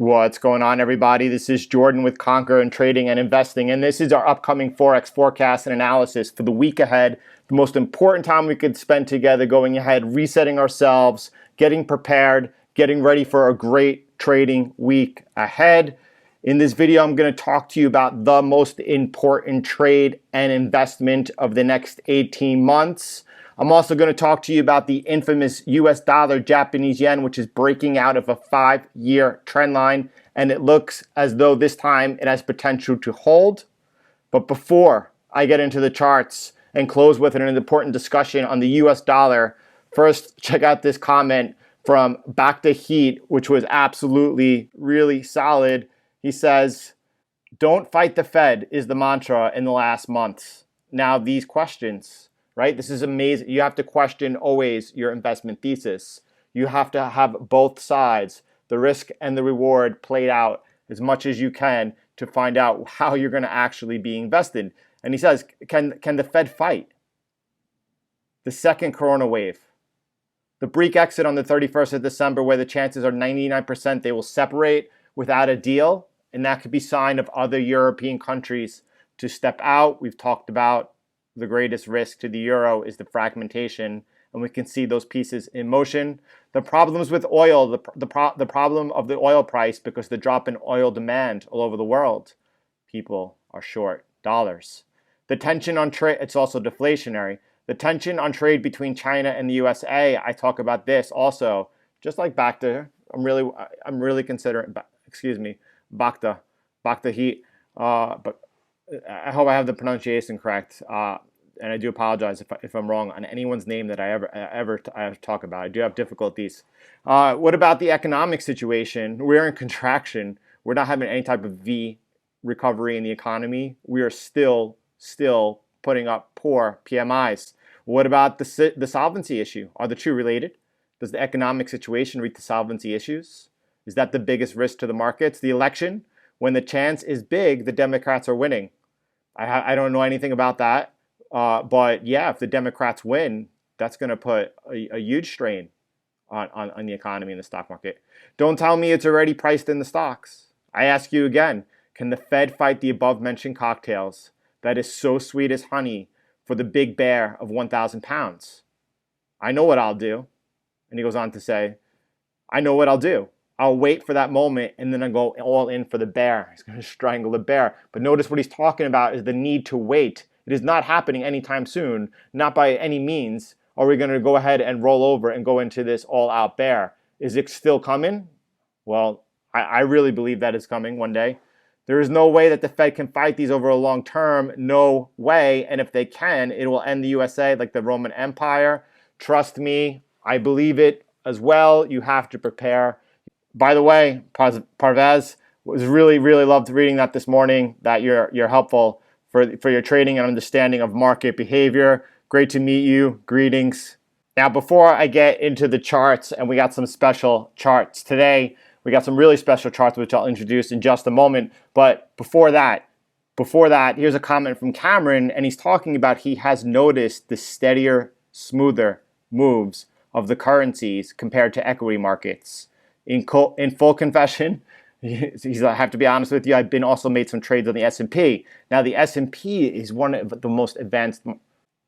What's going on, everybody? This is Jordan with Conquer and Trading and Investing, and this is our upcoming Forex forecast and analysis for the week ahead. The most important time we could spend together going ahead, resetting ourselves, getting prepared, getting ready for a great trading week ahead. In this video, I'm going to talk to you about the most important trade and investment of the next 18 months. I'm also going to talk to you about the infamous US dollar Japanese yen, which is breaking out of a 5-year trend line, and it looks as though this time it has potential to hold. But before I get into the charts and close with an important discussion on the US dollar, first check out this comment from Back to Heat, which was absolutely really solid. He says, "Don't fight the Fed" is the mantra in the last month. Now these questions, right? This is amazing. You have to question always your investment thesis. You have to have both sides, the risk and the reward, played out as much as you can to find out how you're going to actually be invested. And he says, can the Fed fight the second corona wave? The Break exit on the 31st of December, where the chances are 99% they will separate without a deal, and that could be a sign of other European countries to step out. We've talked about the greatest risk to the euro is the fragmentation, and we can see those pieces in motion. The problems with oil, the problem of the oil price, because the drop in oil demand all over the world, people are short dollars. The tension on trade, it's also deflationary. The tension on trade between China and the USA, I talk about this also, just like back to, I'm really considering, back to Heat, but I hope I have the pronunciation correct, and I do apologize if I'm wrong on anyone's name that I ever talk about. I do have difficulties. What about the economic situation? We're in contraction. We're not having any type of V recovery in the economy. We are still putting up poor PMIs. What about the solvency issue? Are the two related? Does the economic situation lead to solvency issues? Is that the biggest risk to the markets? The election, when the chance is big, the Democrats are winning. I don't know anything about that, but yeah, if the Democrats win, that's going to put a huge strain on the economy and the stock market. Don't tell me it's already priced in the stocks. I ask you again, can the Fed fight the above-mentioned cocktails that is so sweet as honey for the big bear of 1,000 pounds? I know what I'll do. And he goes on to say, I know what I'll do. I'll wait for that moment, and then I'll go all in for the bear. He's going to strangle the bear. But notice what he's talking about is the need to wait. It is not happening anytime soon, not by any means. Are we going to go ahead and roll over and go into this all-out bear? Is it still coming? Well, I really believe that is coming one day. There is no way that the Fed can fight these over a long term. No way. And if they can, it will end the USA like the Roman Empire. Trust me, I believe it as well. You have to prepare. By the way, Parvez, was really loved reading that this morning, that you're helpful for your trading and understanding of market behavior. Great to meet you. Greetings. Now, before I get into the charts, and we got some special charts today, we got some really special charts, which I'll introduce in just a moment. But before that, here's a comment from Cameron, and he's talking about he has noticed the steadier, smoother moves of the currencies compared to equity markets. In full confession, I have to be honest with you, I've been also made some trades on the S&P. Now, the S&P is one of the most advanced.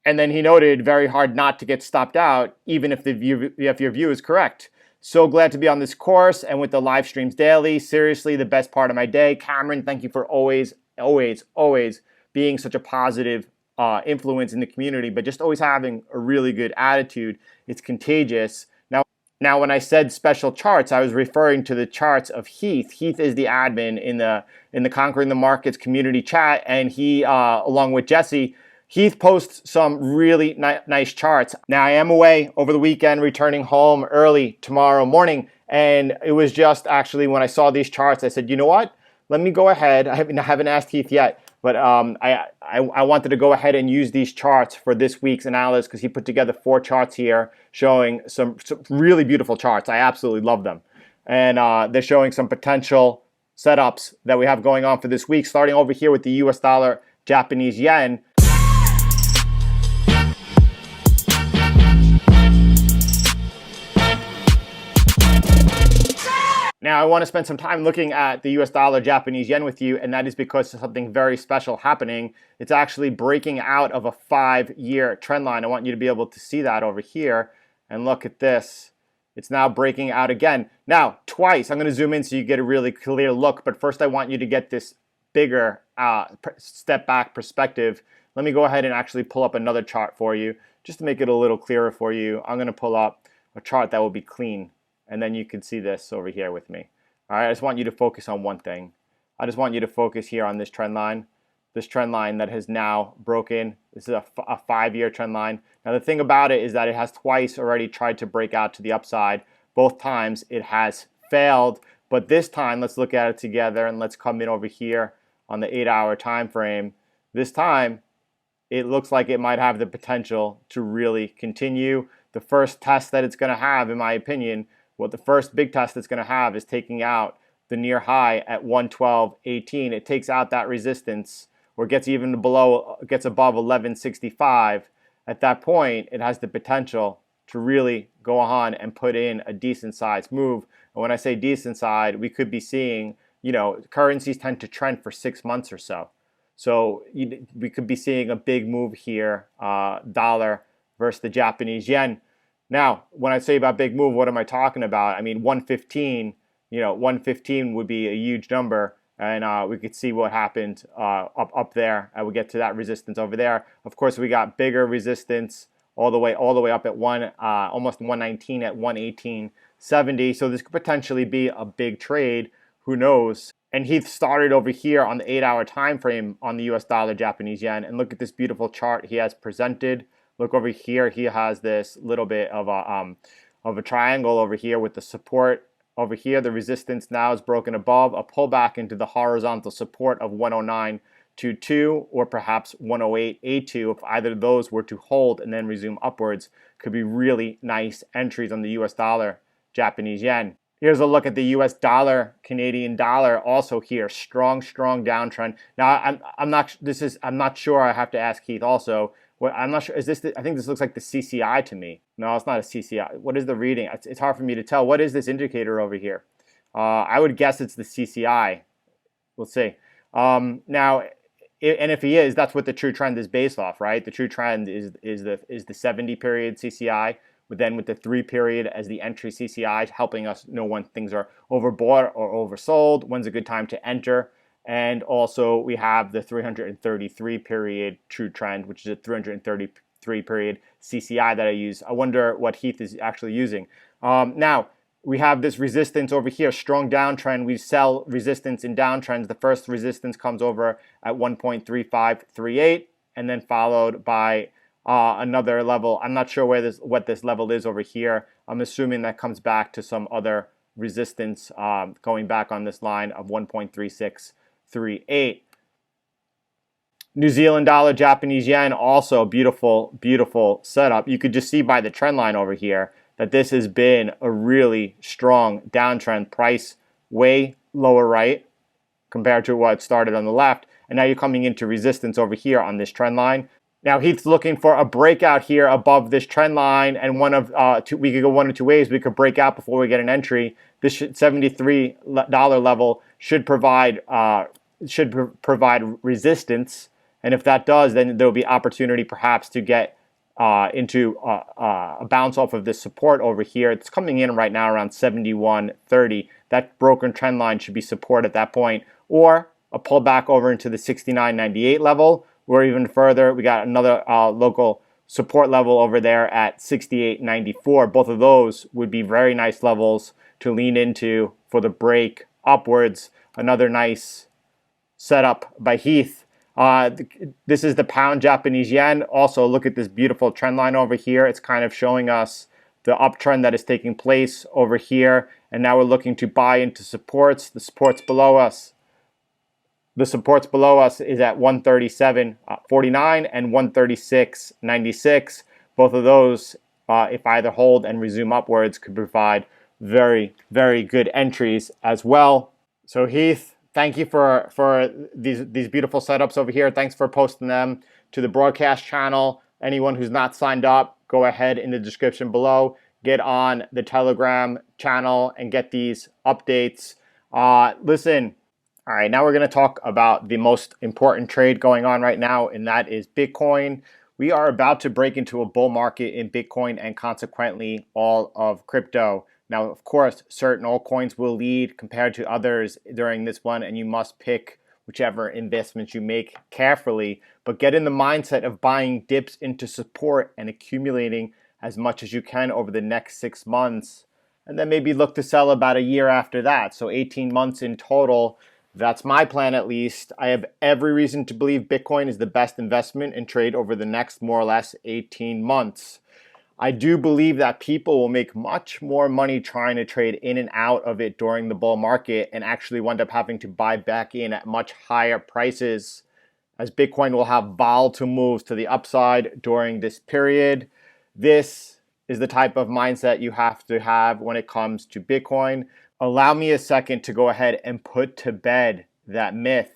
And then he noted, very hard not to get stopped out, even if your view is correct. So glad to be on this course and with the live streams daily. Seriously, the best part of my day. Cameron, thank you for always being such a positive influence in the community, but just always having a really good attitude. It's contagious. Now, when I said special charts, I was referring to the charts of Heath. Heath is the admin in the Conquering the Markets community chat, and he, along with Jesse, Heath posts some really nice charts. Now, I am away over the weekend, returning home early tomorrow morning, and it was just actually when I saw these charts, I said, you know what? Let me go ahead. I haven't asked Heath yet, but I wanted to go ahead and use these charts for this week's analysis because he put together 4 charts here showing some really beautiful charts. I absolutely love them. And they're showing some potential setups that we have going on for this week, starting over here with the US dollar, Japanese yen. Now, Now, I want to spend some time looking at the US dollar Japanese yen with you, and that is because of something very special happening. It's actually breaking out of a 5-year trend line. I want you to be able to see that over here. And look at this. It's now breaking out again. Now, twice. I'm going to zoom in so you get a really clear look, but first I want you to get this bigger step back perspective. Let me go ahead and actually pull up another chart for you, just to make it a little clearer for you. I'm going to pull up a chart that will be clean. And then you can see this over here with me. All right, I just want you to focus on one thing. I just want you to focus here on this trend line that has now broken. This is a 5-year trend line. Now the thing about it is that it has twice already tried to break out to the upside. Both times it has failed, but this time let's look at it together and let's come in over here on the 8-hour time frame. This time it looks like it might have the potential to really continue. The first test that it's going to have, in my opinion, the first big test it's going to have is taking out the near high at 112.18. It takes out that resistance, or gets even below, gets above 1165. At that point, it has the potential to really go on and put in a decent sized move. And when I say decent size, we could be seeing, currencies tend to trend for 6 months or so. So we could be seeing a big move here, dollar versus the Japanese yen. Now, when I say about big move, what am I talking about? I mean, 115, 115 would be a huge number, and we could see what happened up there. I would get to that resistance over there. Of course, we got bigger resistance all the way up at almost 119 at 118.70. So this could potentially be a big trade. Who knows? And he started over here on the 8-hour time frame on the US dollar Japanese yen, and look at this beautiful chart he has presented. Look over here, he has this little bit of a triangle over here with the support over here. The resistance now is broken above, a pullback into the horizontal support of 109.22 or perhaps 108.82. If either of those were to hold and then resume upwards, could be really nice entries on the US dollar Japanese yen. Here's a look at the US dollar, Canadian dollar, also here. Strong downtrend. Now I'm not sure. I have to ask Keith also. Well, I'm not sure. Is this? I think this looks like the CCI to me. No, it's not a CCI. What is the reading? It's hard for me to tell. What is this indicator over here? I would guess it's the CCI. We'll see. Now, and if he is, that's what the true trend is based off, right? The true trend is the 70 period CCI, but then with the 3 period as the entry CCI, helping us know when things are overbought or oversold, when's a good time to enter. And also we have the 333 period true trend, which is a 333 period CCI that I use. I wonder what Heath is actually using. Now, we have this resistance over here, strong downtrend. We sell resistance in downtrends. The first resistance comes over at 1.3538 and then followed by another level. I'm not sure what this level is over here. I'm assuming that comes back to some other resistance going back on this line of 1.3638. New Zealand dollar, Japanese yen, also beautiful setup. You could just see by the trend line over here that this has been a really strong downtrend. Price way lower right compared to what started on the left, and now you're coming into resistance over here on this trend line. Now Heath's looking for a breakout here above this trend line, and we could go one of two ways. We could break out before we get an entry. This $73 level should provide resistance, and if that does, then there will be opportunity perhaps to get into a bounce off of this support over here. It's coming in right now around 71.30. That broken trend line should be support at that point, or a pullback over into the 69.98 level, or even further, we got another local support level over there at 68.94. Both of those would be very nice levels to lean into for the break upwards. Another nice setup by Heath. This is the pound Japanese yen. Also, look at this beautiful trend line over here. It's kind of showing us the uptrend that is taking place over here. And now we're looking to buy into supports. The supports below us. The supports below us is at 137.49 and 136.96. Both of those, if either hold and resume upwards, could provide very, very good entries as well. So Heath, thank you for these beautiful setups over here. Thanks for posting them to the broadcast channel. Anyone who's not signed up, go ahead in the description below. Get on the Telegram channel and get these updates Listen, all right, now we're going to talk about the most important trade going on right now, and that is Bitcoin. We are about to break into a bull market in Bitcoin and consequently all of crypto. Now, of course, certain altcoins will lead compared to others during this one, and you must pick whichever investments you make carefully, but get in the mindset of buying dips into support and accumulating as much as you can over the next 6 months, and then maybe look to sell about a year after that. So 18 months in total. That's my plan, at least. I have every reason to believe Bitcoin is the best investment and trade over the next more or less 18 months. I do believe that people will make much more money trying to trade in and out of it during the bull market and actually wind up having to buy back in at much higher prices, as Bitcoin will have volatile moves to the upside during this period. This is the type of mindset you have to have when it comes to Bitcoin. Allow me a second to go ahead and put to bed that myth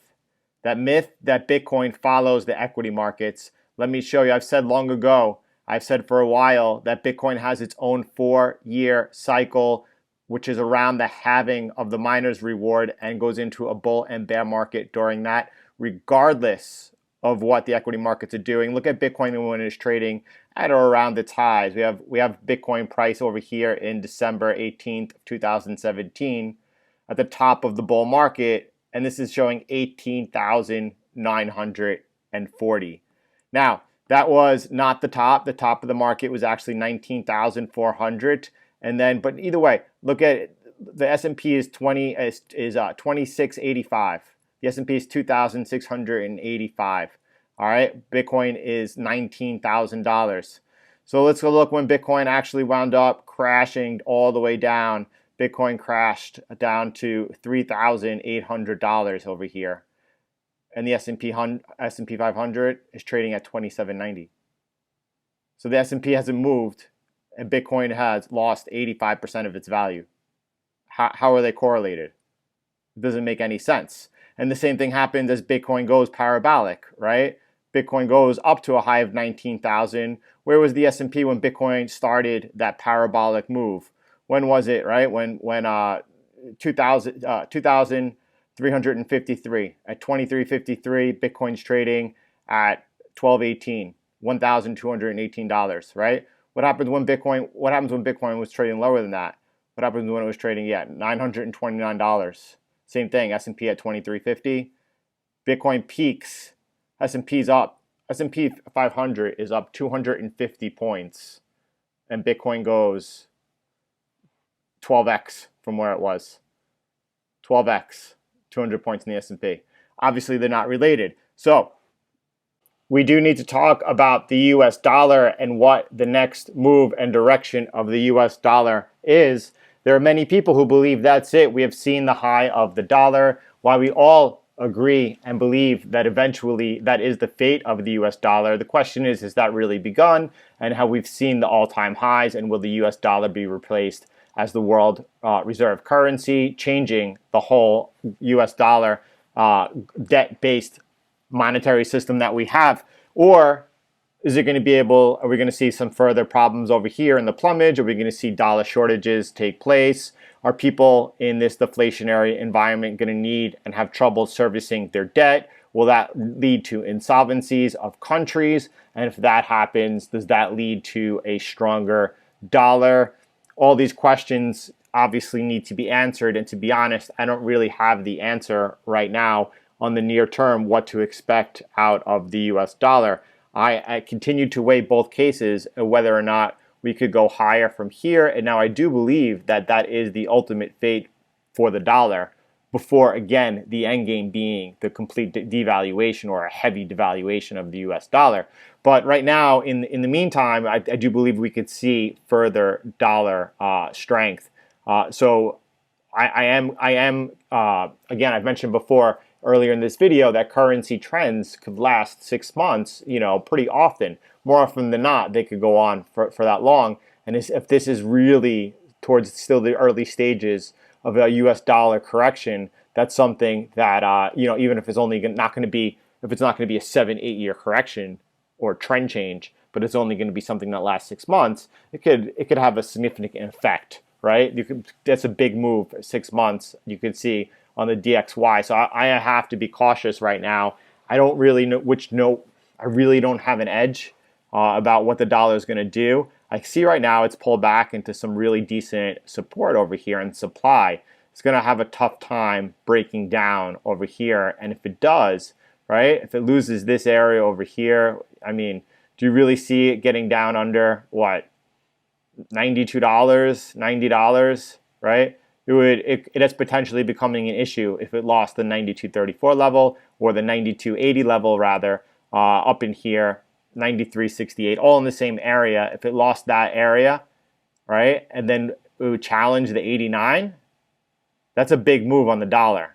that Bitcoin follows the equity markets. Let me show you. I've said long ago, I've said for a while, that Bitcoin has its own 4-year cycle, which is around the halving of the miner's reward and goes into a bull and bear market during that, regardless of what the equity markets are doing. Look at Bitcoin when it's trading at or around its highs. We have Bitcoin price over here in December 18th, 2017 at the top of the bull market, and this is showing 18,940. Now, that was not the top. The top of the market was actually 19,400. And then, but either way, look at it. The S&P is 2685. The S&P is 2,685. All right, Bitcoin is $19,000. So let's go look when Bitcoin actually wound up crashing all the way down. Bitcoin crashed down to $3,800 over here, and the S&P 500 is trading at 2790. So the S&P hasn't moved, and Bitcoin has lost 85% of its value. How are they correlated? It doesn't make any sense. And the same thing happens as Bitcoin goes parabolic, right? Bitcoin goes up to a high of 19,000. Where was the S&P when Bitcoin started that parabolic move? When was it, right? When 2,353 at 2353, Bitcoin's trading at 1218, $1,218, right? What happens when Bitcoin was trading lower than that? What happens when it was trading $929? Same thing, S&P at 2350. Bitcoin peaks, S&P's up. S&P 500 is up 250 points, and Bitcoin goes 12x from where it was. 12x, 200 points in the S&P. Obviously, they're not related. So we do need to talk about the US dollar and what the next move and direction of the US dollar is. There are many people who believe that's it. We have seen the high of the dollar. While we all agree and believe that eventually that is the fate of the US dollar, the question is, has that really begun? And how we've seen the all-time highs, and will the US dollar be replaced as the world reserve currency, changing the whole US dollar debt-based monetary system that we have? Or is it going to be able, are we going to see some further problems over here in the plumage? Are we going to see dollar shortages take place? Are people in this deflationary environment going to need and have trouble servicing their debt? Will that lead to insolvencies of countries? And if that happens, does that lead to a stronger dollar? All these questions obviously need to be answered. And to be honest, I don't really have the answer right now on the near term what to expect out of the US dollar. I continue to weigh both cases, whether or not we could go higher from here. And now I do believe that that is the ultimate fate for the dollar, before, again, the end game being the complete devaluation or a heavy devaluation of the US dollar. But right now, in the meantime, I do believe we could see further dollar strength. So I am again, I've mentioned before earlier in this video that currency trends could last 6 months, pretty often. More often than not, they could go on for that long. And if this is really towards still the early stages of a U.S. dollar correction, that's something that even if it's only not going to be, if it's not going to be a 7-8 year correction or trend change, but it's only going to be something that lasts 6 months, it could have a significant effect, right? That's a big move. 6 months, you could see on the DXY. So I have to be cautious right now. I don't really know which note. I really don't have an edge about what the dollar is going to do. I see right now it's pulled back into some really decent support over here in supply. It's going to have a tough time breaking down over here. And if it does, right, if it loses this area over here, I mean, do you really see it getting down under what? $92, $90, right? It's potentially becoming an issue if it lost the 92.34 level or the 92.80 level rather, up in here, 93.68, all in the same area. If it lost that area, right, and then it would challenge the 89, that's a big move on the dollar.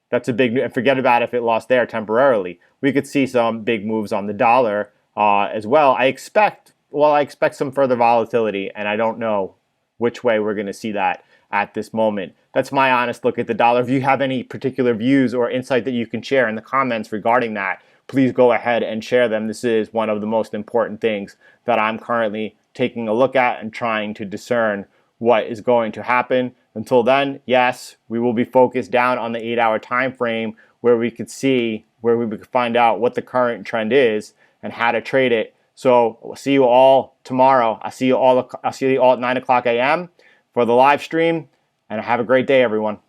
That's a big, and forget about if it lost there temporarily. We could see some big moves on the dollar as well. I expect some further volatility, and I don't know which way we're going to see that at this moment. That's my honest look at the dollar. If you have any particular views or insight that you can share in the comments regarding that, please go ahead and share them. This is one of the most important things that I'm currently taking a look at and trying to discern what is going to happen. Until then, yes, we will be focused down on the 8-hour time frame where we could find out what the current trend is and how to trade it. So we'll see you all tomorrow. I'll see you all at 9 o'clock a.m. for the live stream, and have a great day, everyone.